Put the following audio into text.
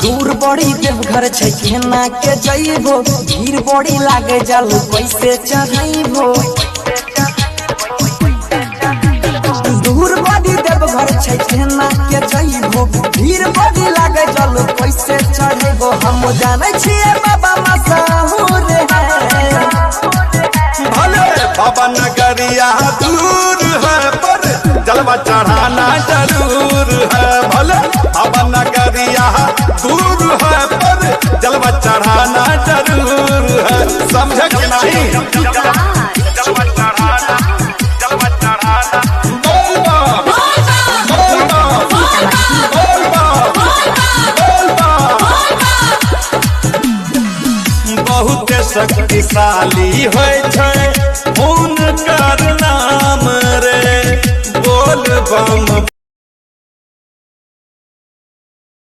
दूर बड़ी देवघर छै केना के जइबो, भीड़ बड़ी लागे जल कैसे चढ़इबो। दूर बड़ी देवघर छै केना के जइबो, भीड़ बड़ी लागे जल कैसे चढ़इबो। हम जानै छियै बाबा मशहूर है, भले बाबा नगरिया दूर है पर जलवा चढ़ाना जरूर है। भले बाबा नगरिया दूर है पर जलवा चढ़ाना जरूर है। समझे कि नहीं? जलवा चढ़ाना, जलवा चढ़ाना। बहुत शक्तिशाली होय छै हुनकर नाम रे, बोल बम